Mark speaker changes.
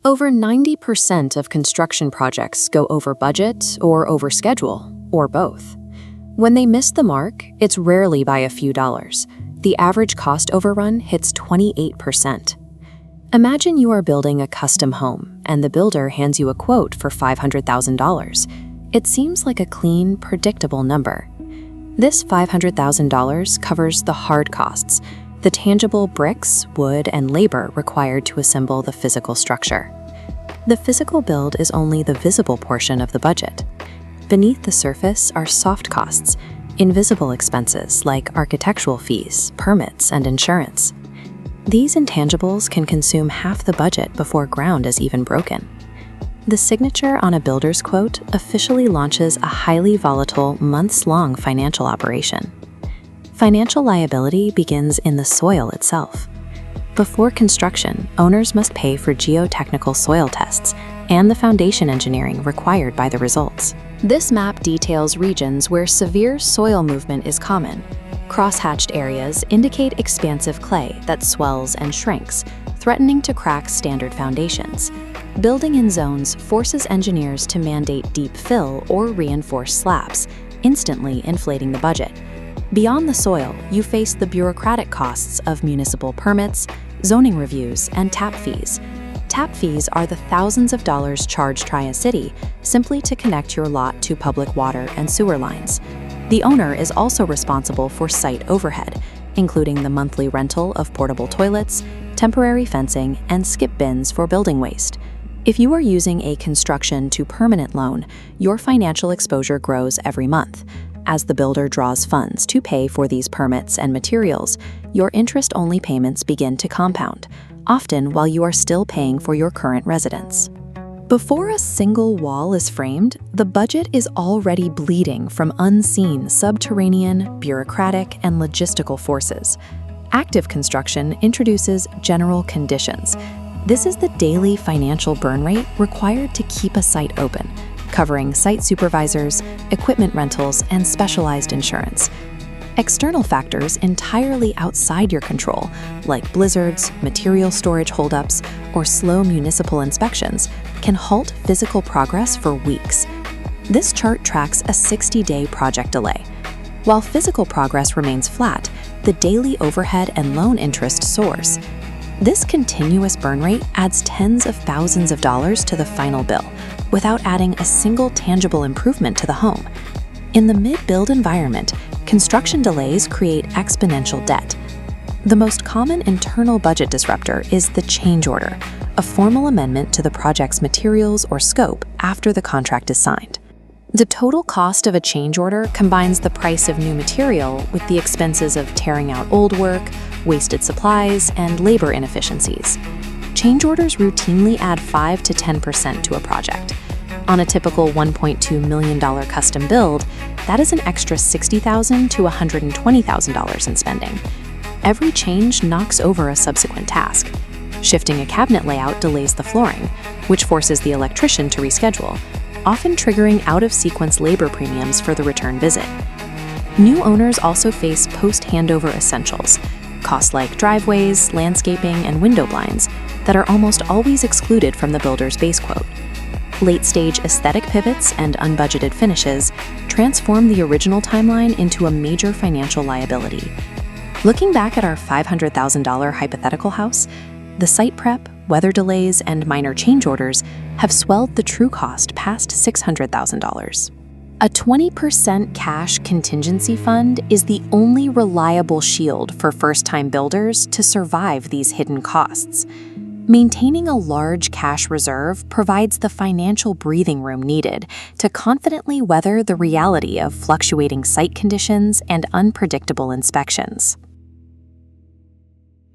Speaker 1: Over 90% of construction projects go over budget or over schedule, or both. When they miss the mark, it's rarely by a few dollars. The average cost overrun hits 28%. Imagine you are building a custom home, and the builder hands you a quote for $500,000. It seems like a clean, predictable number. This $500,000 covers the hard costs, the tangible bricks, wood, and labor required to assemble the physical structure. The physical build is only the visible portion of the budget. Beneath the surface are soft costs, invisible expenses like architectural fees, permits, and insurance. These intangibles can consume half the budget before ground is even broken. The signature on a builder's quote officially launches a highly volatile, months-long financial operation. Financial liability begins in the soil itself. Before construction, owners must pay for geotechnical soil tests and the foundation engineering required by the results. This map details regions where severe soil movement is common. Cross-hatched areas indicate expansive clay that swells and shrinks, threatening to crack standard foundations. Building in zones forces engineers to mandate deep fill or reinforce slabs, instantly inflating the budget. Beyond the soil, you face the bureaucratic costs of municipal permits, zoning reviews, and tap fees. Tap fees are the thousands of dollars charged by a city simply to connect your lot to public water and sewer lines. The owner is also responsible for site overhead, including the monthly rental of portable toilets, temporary fencing, and skip bins for building waste. If you are using a construction to permanent loan, your financial exposure grows every month. As the builder draws funds to pay for these permits and materials, your interest-only payments begin to compound, often while you are still paying for your current residence. Before a single wall is framed, the budget is already bleeding from unseen subterranean, bureaucratic, and logistical forces. Active construction introduces general conditions. This is the daily financial burn rate required to keep a site open, covering site supervisors, equipment rentals, and specialized insurance. External factors entirely outside your control, like blizzards, material storage holdups, or slow municipal inspections, can halt physical progress for weeks. This chart tracks a 60-day project delay. While physical progress remains flat, the daily overhead and loan interest soars. This continuous burn rate adds tens of thousands of dollars to the final bill, without adding a single tangible improvement to the home. In the mid-build environment, construction delays create exponential debt. The most common internal budget disruptor is the change order, a formal amendment to the project's materials or scope after the contract is signed. The total cost of a change order combines the price of new material with the expenses of tearing out old work, wasted supplies, and labor inefficiencies. Change orders routinely add 5 to 10% to a project. On a typical $1.2 million custom build, that is an extra $60,000 to $120,000 in spending. Every change knocks over a subsequent task. Shifting a cabinet layout delays the flooring, which forces the electrician to reschedule, often triggering out-of-sequence labor premiums for the return visit. New owners also face post-handover essentials, costs like driveways, landscaping, and window blinds that are almost always excluded from the builder's base quote. Late-stage aesthetic pivots and unbudgeted finishes transform the original timeline into a major financial liability. Looking back at our $500,000 hypothetical house, the site prep, weather delays, and minor change orders have swelled the true cost past $600,000. A 20% cash contingency fund is the only reliable shield for first-time builders to survive these hidden costs. Maintaining a large cash reserve provides the financial breathing room needed to confidently weather the reality of fluctuating site conditions and unpredictable inspections.